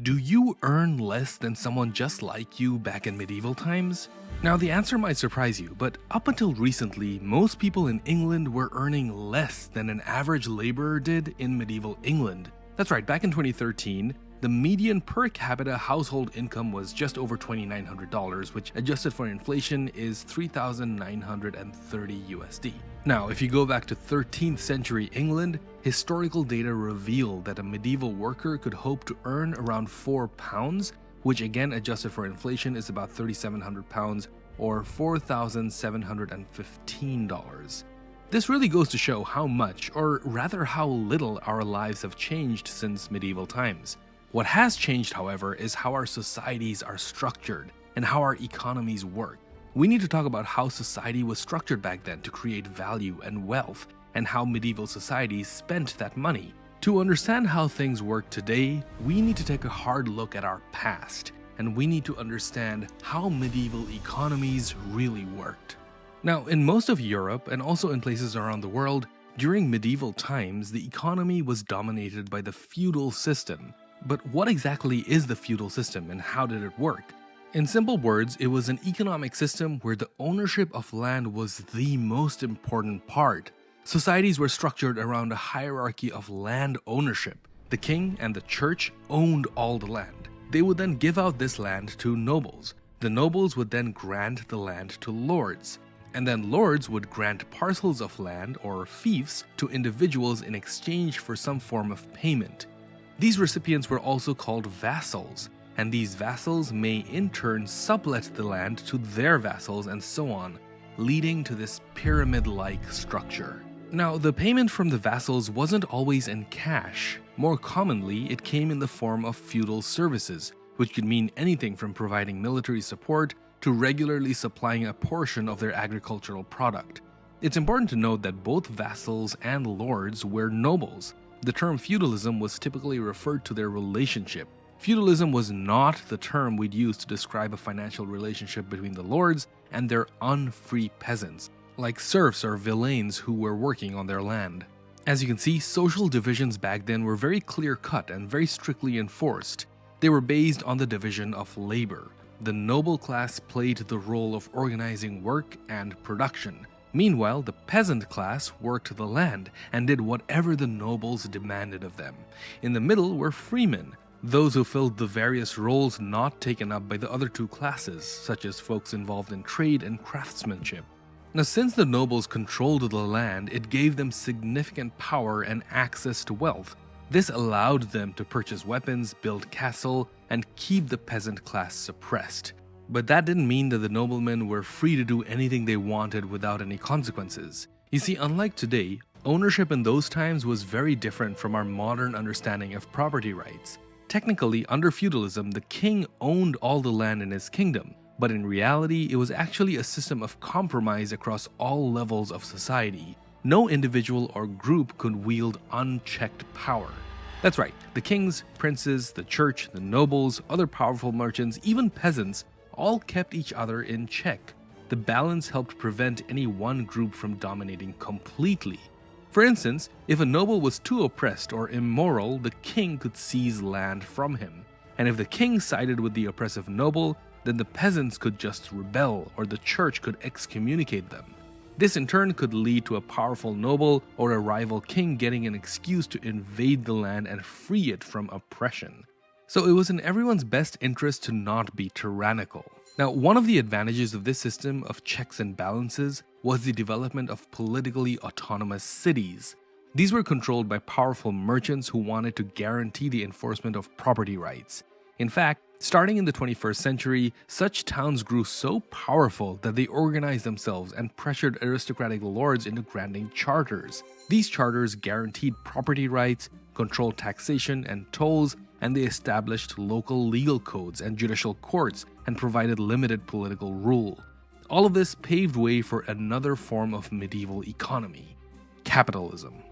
Do you earn less than someone just like you back in medieval times? Now the answer might surprise you, but up until recently, most people in England were earning less than an average laborer did in medieval England. That's right, back in 2013, the median per capita household income was just over $2,900, which adjusted for inflation is $3,930 USD. Now, if you go back to 13th century England, historical data reveal that a medieval worker could hope to earn around £4, which again adjusted for inflation is about £3,700 or $4,715. This really goes to show how much, or rather how little, our lives have changed since medieval times. What has changed, however, is how our societies are structured and how our economies work. We need to talk about how society was structured back then to create value and wealth, and how medieval societies spent that money. To understand how things work today, we need to take a hard look at our past, and we need to understand how medieval economies really worked. Now, in most of Europe, and also in places around the world, during medieval times, the economy was dominated by the feudal system. But what exactly is the feudal system and how did it work? In simple words, it was an economic system where the ownership of land was the most important part. Societies were structured around a hierarchy of land ownership. The king and the church owned all the land. They would then give out this land to nobles. The nobles would then grant the land to lords. And then lords would grant parcels of land or fiefs to individuals in exchange for some form of payment. These recipients were also called vassals, and these vassals may in turn sublet the land to their vassals and so on, leading to this pyramid-like structure. Now, the payment from the vassals wasn't always in cash. More commonly, it came in the form of feudal services, which could mean anything from providing military support to regularly supplying a portion of their agricultural product. It's important to note that both vassals and lords were nobles. The term feudalism was typically referred to their relationship. Feudalism was not the term we'd use to describe a financial relationship between the lords and their unfree peasants, like serfs or villeins who were working on their land. As you can see, social divisions back then were very clear-cut and very strictly enforced. They were based on the division of labor. The noble class played the role of organizing work and production. Meanwhile, the peasant class worked the land and did whatever the nobles demanded of them. In the middle were freemen, those who filled the various roles not taken up by the other two classes, such as folks involved in trade and craftsmanship. Now, since the nobles controlled the land, it gave them significant power and access to wealth. This allowed them to purchase weapons, build castle, and keep the peasant class suppressed. But that didn't mean that the noblemen were free to do anything they wanted without any consequences. You see, unlike today, ownership in those times was very different from our modern understanding of property rights. Technically, under feudalism, the king owned all the land in his kingdom, but in reality, it was actually a system of compromise across all levels of society. No individual or group could wield unchecked power. That's right, the kings, princes, the church, the nobles, other powerful merchants, even peasants, all kept each other in check. The balance helped prevent any one group from dominating completely. For instance, if a noble was too oppressed or immoral, the king could seize land from him. And if the king sided with the oppressive noble, then the peasants could just rebel or the church could excommunicate them. This in turn could lead to a powerful noble or a rival king getting an excuse to invade the land and free it from oppression. So it was in everyone's best interest to not be tyrannical. Now, one of the advantages of this system of checks and balances was the development of politically autonomous cities. These were controlled by powerful merchants who wanted to guarantee the enforcement of property rights. In fact, starting in the 21st century, such towns grew so powerful that they organized themselves and pressured aristocratic lords into granting charters. These charters guaranteed property rights, controlled taxation and tolls, and they established local legal codes and judicial courts and provided limited political rule. All of this paved way for another form of medieval economy: capitalism.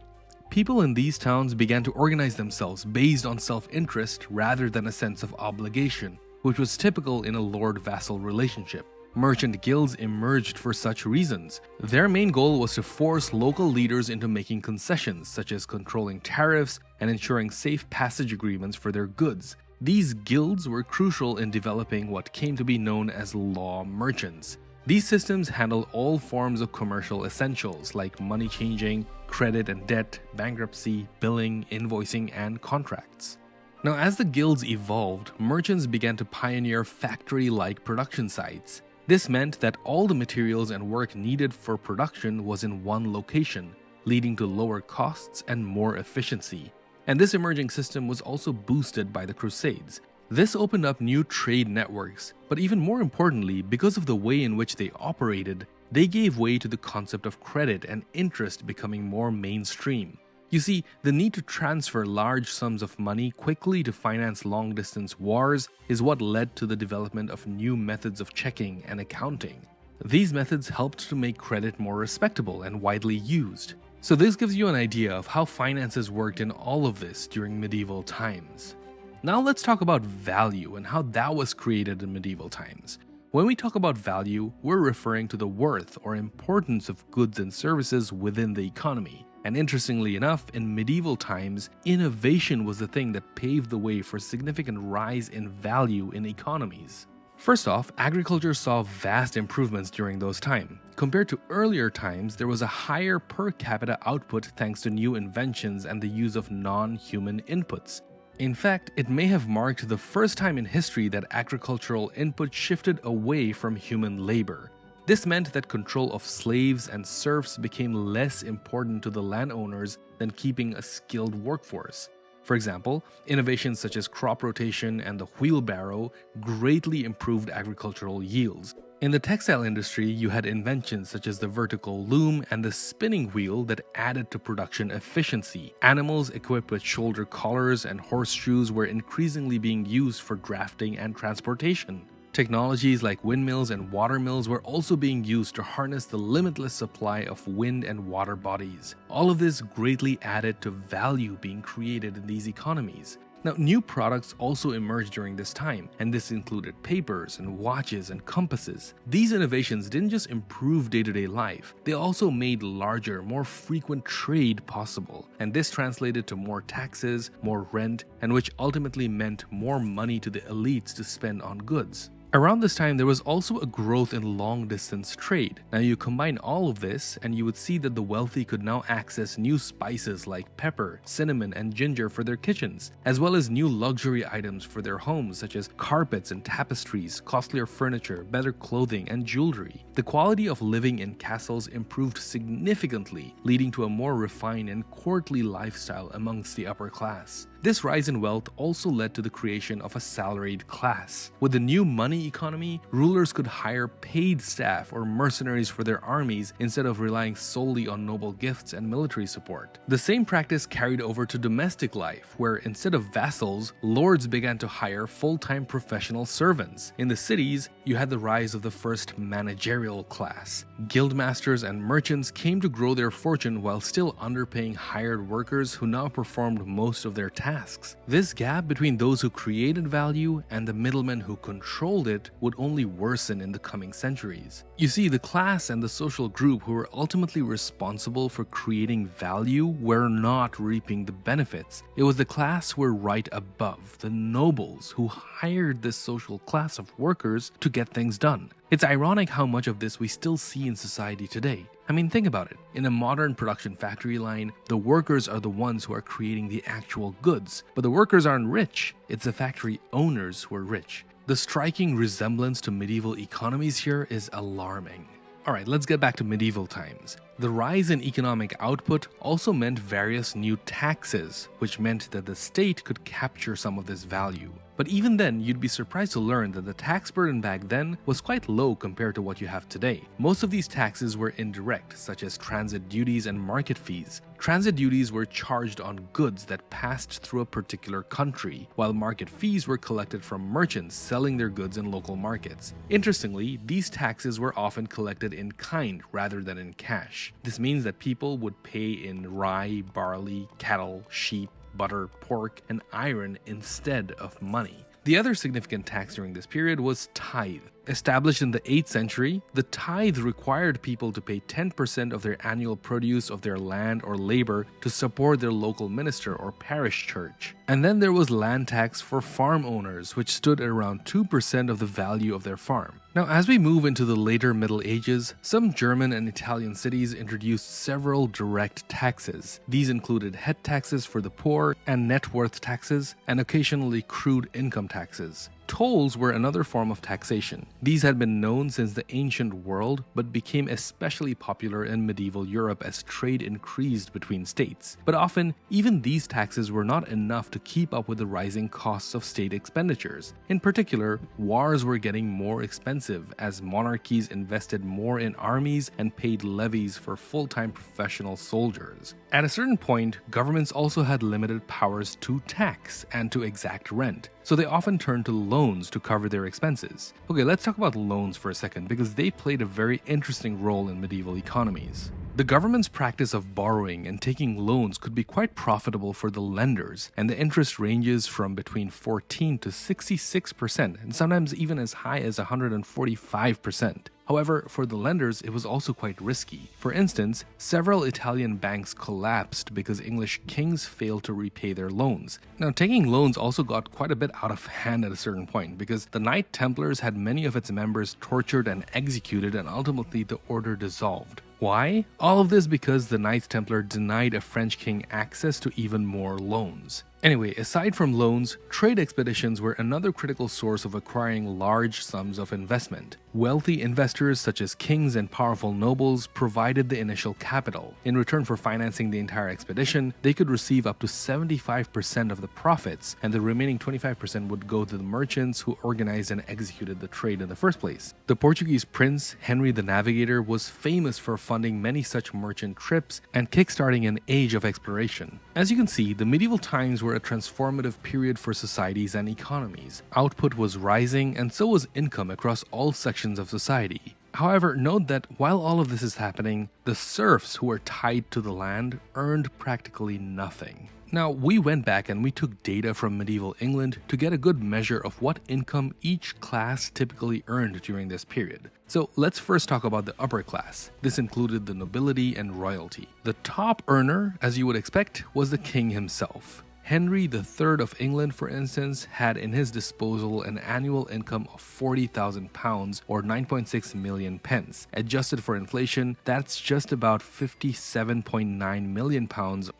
People in these towns began to organize themselves based on self-interest rather than a sense of obligation, which was typical in a lord-vassal relationship. Merchant guilds emerged for such reasons. Their main goal was to force local leaders into making concessions, such as controlling tariffs and ensuring safe passage agreements for their goods. These guilds were crucial in developing what came to be known as law merchants. These systems handled all forms of commercial essentials like money changing, credit and debt, bankruptcy, billing, invoicing, and contracts. Now, as the guilds evolved, merchants began to pioneer factory-like production sites. This meant that all the materials and work needed for production was in one location, leading to lower costs and more efficiency. And this emerging system was also boosted by the Crusades. This opened up new trade networks, but even more importantly, because of the way in which they operated, they gave way to the concept of credit and interest becoming more mainstream. You see, the need to transfer large sums of money quickly to finance long-distance wars is what led to the development of new methods of checking and accounting. These methods helped to make credit more respectable and widely used. So this gives you an idea of how finances worked in all of this during medieval times. Now let's talk about value and how that was created in medieval times. When we talk about value, we're referring to the worth or importance of goods and services within the economy. And interestingly enough, in medieval times, innovation was the thing that paved the way for significant rise in value in economies. First off, agriculture saw vast improvements during those times. Compared to earlier times, there was a higher per capita output thanks to new inventions and the use of non-human inputs. In fact, it may have marked the first time in history that agricultural input shifted away from human labor. This meant that control of slaves and serfs became less important to the landowners than keeping a skilled workforce. For example, innovations such as crop rotation and the wheelbarrow greatly improved agricultural yields. In the textile industry, you had inventions such as the vertical loom and the spinning wheel that added to production efficiency. Animals equipped with shoulder collars and horseshoes were increasingly being used for drafting and transportation. Technologies like windmills and water mills were also being used to harness the limitless supply of wind and water bodies. All of this greatly added to value being created in these economies. Now, new products also emerged during this time, and this included papers and watches and compasses. These innovations didn't just improve day-to-day life, they also made larger, more frequent trade possible. And this translated to more taxes, more rent, and which ultimately meant more money to the elites to spend on goods. Around this time, there was also a growth in long-distance trade. Now you combine all of this and you would see that the wealthy could now access new spices like pepper, cinnamon, and ginger for their kitchens, as well as new luxury items for their homes such as carpets and tapestries, costlier furniture, better clothing, and jewelry. The quality of living in castles improved significantly, leading to a more refined and courtly lifestyle amongst the upper class. This rise in wealth also led to the creation of a salaried class. With the new money economy, rulers could hire paid staff or mercenaries for their armies instead of relying solely on noble gifts and military support. The same practice carried over to domestic life, where instead of vassals, lords began to hire full-time professional servants. In the cities, you had the rise of the first managerial class. Guildmasters and merchants came to grow their fortune while still underpaying hired workers who now performed most of their tasks. This gap between those who created value and the middlemen who controlled it would only worsen in the coming centuries. You see, the class and the social group who were ultimately responsible for creating value were not reaping the benefits. It was the class who were right above, the nobles, who hired this social class of workers to get things done. It's ironic how much of this we still see in society today. I mean, think about it. In a modern production factory line, the workers are the ones who are creating the actual goods. But the workers aren't rich. It's the factory owners who are rich. The striking resemblance to medieval economies here is alarming. Alright, let's get back to medieval times. The rise in economic output also meant various new taxes, which meant that the state could capture some of this value. But even then, you'd be surprised to learn that the tax burden back then was quite low compared to what you have today. Most of these taxes were indirect, such as transit duties and market fees. Transit duties were charged on goods that passed through a particular country, while market fees were collected from merchants selling their goods in local markets. Interestingly, these taxes were often collected in kind rather than in cash. This means that people would pay in rye, barley, cattle, sheep, butter, pork, and iron instead of money. The other significant tax during this period was tithe. Established in the 8th century, the tithe required people to pay 10% of their annual produce of their land or labor to support their local minister or parish church. And then there was land tax for farm owners, which stood at around 2% of the value of their farm. Now, as we move into the later Middle Ages, some German and Italian cities introduced several direct taxes. These included head taxes for the poor and net worth taxes, and occasionally crude income taxes. Tolls were another form of taxation. These had been known since the ancient world, but became especially popular in medieval Europe as trade increased between states. But often, even these taxes were not enough to keep up with the rising costs of state expenditures. In particular, wars were getting more expensive as monarchies invested more in armies and paid levies for full-time professional soldiers. At a certain point, governments also had limited powers to tax and to exact rent, so they often turned to loans to cover their expenses. Okay, let's talk about loans for a second because they played a very interesting role in medieval economies. The government's practice of borrowing and taking loans could be quite profitable for the lenders, and the interest ranges from between 14 to 66%, and sometimes even as high as 145%. However, for the lenders, it was also quite risky. For instance, several Italian banks collapsed because English kings failed to repay their loans. Now, taking loans also got quite a bit out of hand at a certain point because the Knight Templars had many of its members tortured and executed, and ultimately the order dissolved. Why? All of this because the Knights Templar denied a French king access to even more loans. Anyway, aside from loans, trade expeditions were another critical source of acquiring large sums of investment. Wealthy investors such as kings and powerful nobles provided the initial capital. In return for financing the entire expedition, they could receive up to 75% of the profits, and the remaining 25% would go to the merchants who organized and executed the trade in the first place. The Portuguese prince, Henry the Navigator, was famous for funding many such merchant trips and kickstarting an age of exploration. As you can see, the medieval times were a transformative period for societies and economies. Output was rising, and so was income across all sections of society. However, note that while all of this is happening, the serfs who were tied to the land earned practically nothing. Now, we went back and we took data from medieval England to get a good measure of what income each class typically earned during this period. So let's first talk about the upper class. This included the nobility and royalty. The top earner, as you would expect, was the king himself. Henry III of England, for instance, had in his disposal an annual income of £40,000 or 9.6 million pence. Adjusted for inflation, that's just about £57.9 million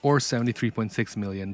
or $73.6 million.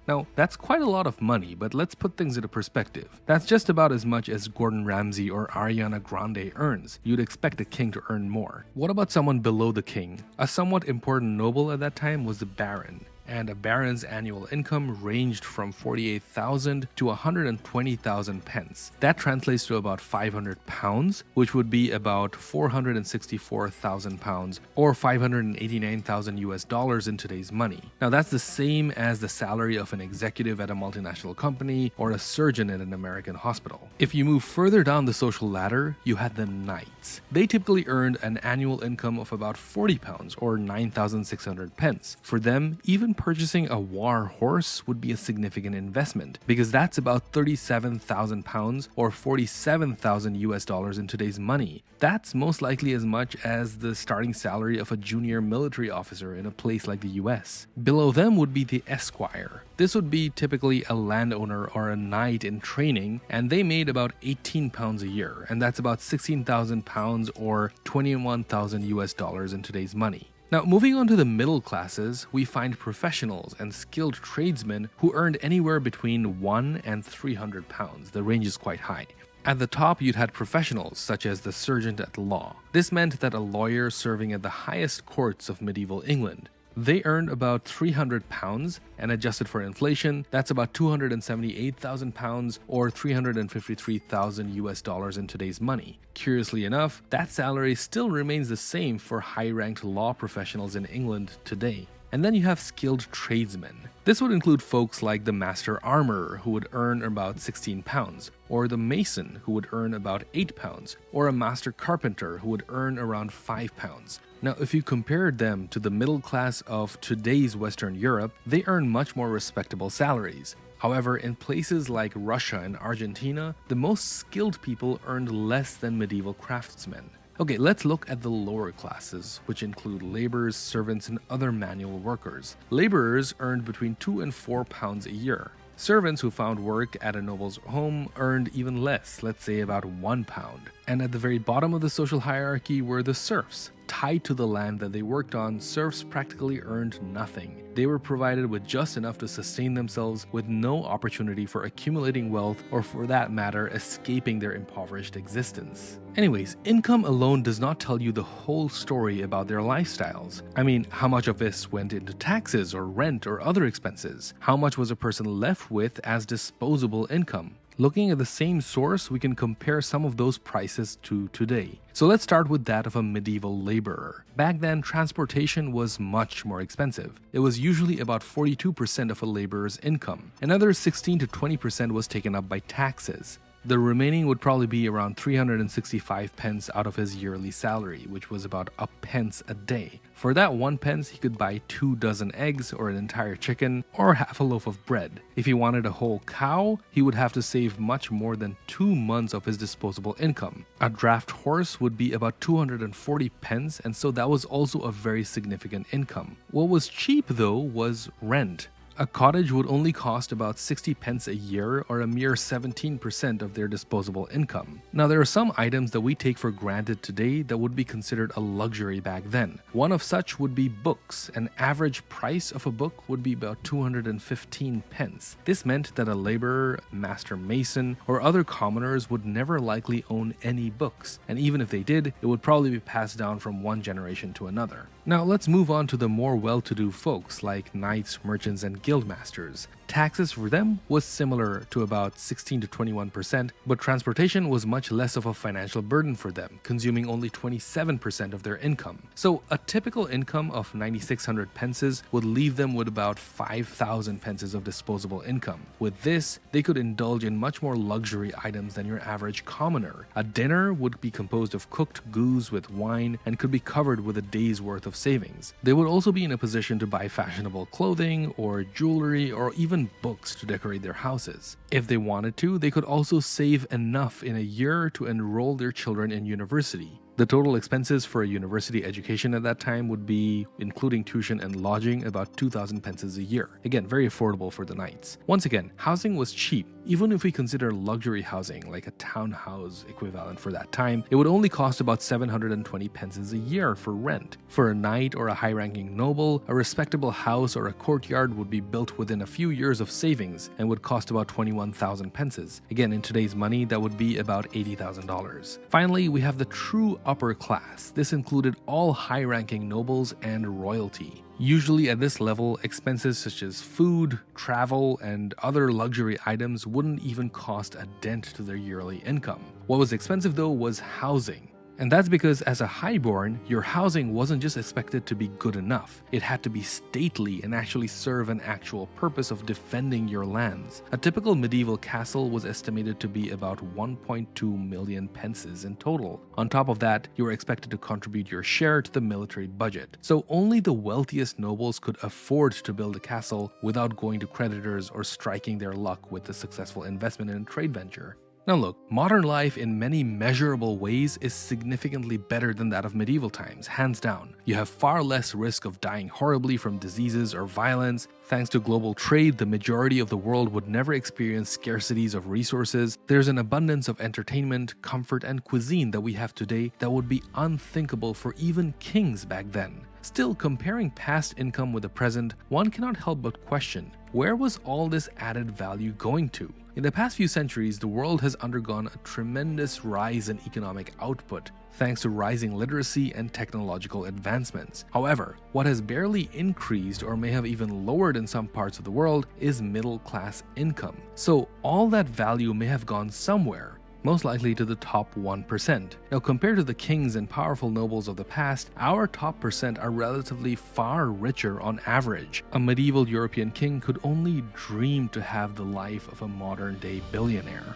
Now, that's quite a lot of money, but let's put things into perspective. That's just about as much as Gordon Ramsay or Ariana Grande earns. You'd expect a king to earn more. What about someone below the king? A somewhat important noble at that time was the baron. And a baron's annual income ranged from 48,000 to 120,000 pence. That translates to about 500 pounds, which would be about 464,000 pounds or 589,000 US dollars in today's money. Now that's the same as the salary of an executive at a multinational company or a surgeon in an American hospital. If you move further down the social ladder, you had the knights. They typically earned an annual income of about 40 pounds or 9,600 pence. For them, even purchasing a war horse would be a significant investment because that's about 37,000 pounds or 47,000 US dollars in today's money. That's most likely as much as the starting salary of a junior military officer in a place like the US. Below them would be the esquire. This would be typically a landowner or a knight in training, and they made about 18 pounds a year, and that's about 16,000 pounds or 21,000 US dollars in today's money. Now, moving on to the middle classes, we find professionals and skilled tradesmen who earned anywhere between 1 and 300 pounds. The range is quite high. At the top, you'd had professionals such as the sergeant at law. This meant that a lawyer serving at the highest courts of medieval England. They earned about 300 pounds, and adjusted for inflation, that's about 278,000 pounds or 353,000 US dollars in today's money. Curiously enough, that salary still remains the same for high-ranked law professionals in England today. And then you have skilled tradesmen. This would include folks like the master armorer, who would earn about 16 pounds, or the mason, who would earn about 8 pounds, or a master carpenter, who would earn around 5 pounds. Now, if you compared them to the middle class of today's Western Europe, they earn much more respectable salaries. However, in places like Russia and Argentina, the most skilled people earned less than medieval craftsmen. Okay, let's look at the lower classes, which include laborers, servants, and other manual workers. Laborers earned between 2 and 4 pounds a year. Servants who found work at a noble's home earned even less, let's say about 1 pound. And at the very bottom of the social hierarchy were the serfs. Tied to the land that they worked on, serfs practically earned nothing. They were provided with just enough to sustain themselves, with no opportunity for accumulating wealth or, for that matter, escaping their impoverished existence. Anyways, income alone does not tell you the whole story about their lifestyles. I mean, how much of this went into taxes or rent or other expenses? How much was a person left with as disposable income? Looking at the same source, we can compare some of those prices to today. So let's start with that of a medieval laborer. Back then, transportation was much more expensive. It was usually about 42% of a laborer's income. Another 16 to 20% was taken up by taxes. The remaining would probably be around 365 pence out of his yearly salary, which was about a pence a day. For that 1 pence, he could buy 2 dozen eggs or an entire chicken or half a loaf of bread. If he wanted a whole cow, he would have to save much more than 2 months of his disposable income. A draft horse would be about 240 pence, and so that was also a very significant income. What was cheap though was rent. A cottage would only cost about 60 pence a year, or a mere 17% of their disposable income. Now, there are some items that we take for granted today that would be considered a luxury back then. One of such would be books. An average price of a book would be about 215 pence. This meant that a laborer, master mason, or other commoners would never likely own any books, and even if they did, it would probably be passed down from one generation to another. Now, let's move on to the more well-to-do folks like knights, merchants, and guildmasters. Taxes for them was similar to about 16 to 21%, but transportation was much less of a financial burden for them, consuming only 27% of their income. So a typical income of 9,600 pences would leave them with about 5,000 pences of disposable income. With this, they could indulge in much more luxury items than your average commoner. A dinner would be composed of cooked goose with wine and could be covered with a day's worth of savings. They would also be in a position to buy fashionable clothing or jewelry or even books to decorate their houses. If they wanted to, they could also save enough in a year to enroll their children in university. The total expenses for a university education at that time would be, including tuition and lodging, about 2,000 pences a year. Again, very affordable for the knights. Once again, housing was cheap. Even if we consider luxury housing, like a townhouse equivalent for that time, it would only cost about 720 pences a year for rent. For a knight or a high-ranking noble, a respectable house or a courtyard would be built within a few years of savings and would cost about 21,000 pences. Again, in today's money, that would be about $80,000. Finally, we have the true upper class. This included all high-ranking nobles and royalty. Usually at this level, expenses such as food, travel, and other luxury items wouldn't even cost a dent to their yearly income. What was expensive though was housing. And that's because as a highborn, your housing wasn't just expected to be good enough. It had to be stately and actually serve an actual purpose of defending your lands. A typical medieval castle was estimated to be about 1.2 million pences in total. On top of that, you were expected to contribute your share to the military budget. So only the wealthiest nobles could afford to build a castle without going to creditors or striking their luck with a successful investment in a trade venture. Now look, modern life in many measurable ways is significantly better than that of medieval times, hands down. You have far less risk of dying horribly from diseases or violence. Thanks to global trade, the majority of the world would never experience scarcities of resources. There's an abundance of entertainment, comfort, and cuisine that we have today that would be unthinkable for even kings back then. Still, comparing past income with the present, one cannot help but question, where was all this added value going to? In the past few centuries, the world has undergone a tremendous rise in economic output, thanks to rising literacy and technological advancements. However, what has barely increased or may have even lowered in some parts of the world is middle-class income. So all that value may have gone somewhere, most likely to the top 1%. Now, compared to the kings and powerful nobles of the past, our top percent are relatively far richer on average. A medieval European king could only dream to have the life of a modern-day billionaire.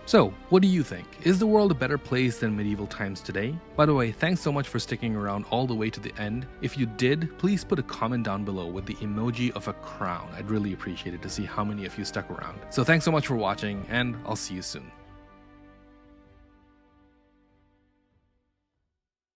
So, what do you think? Is the world a better place than medieval times today? By the way, thanks so much for sticking around all the way to the end. If you did, please put a comment down below with the emoji of a crown. I'd really appreciate it to see how many of you stuck around. So thanks so much for watching, and I'll see you soon.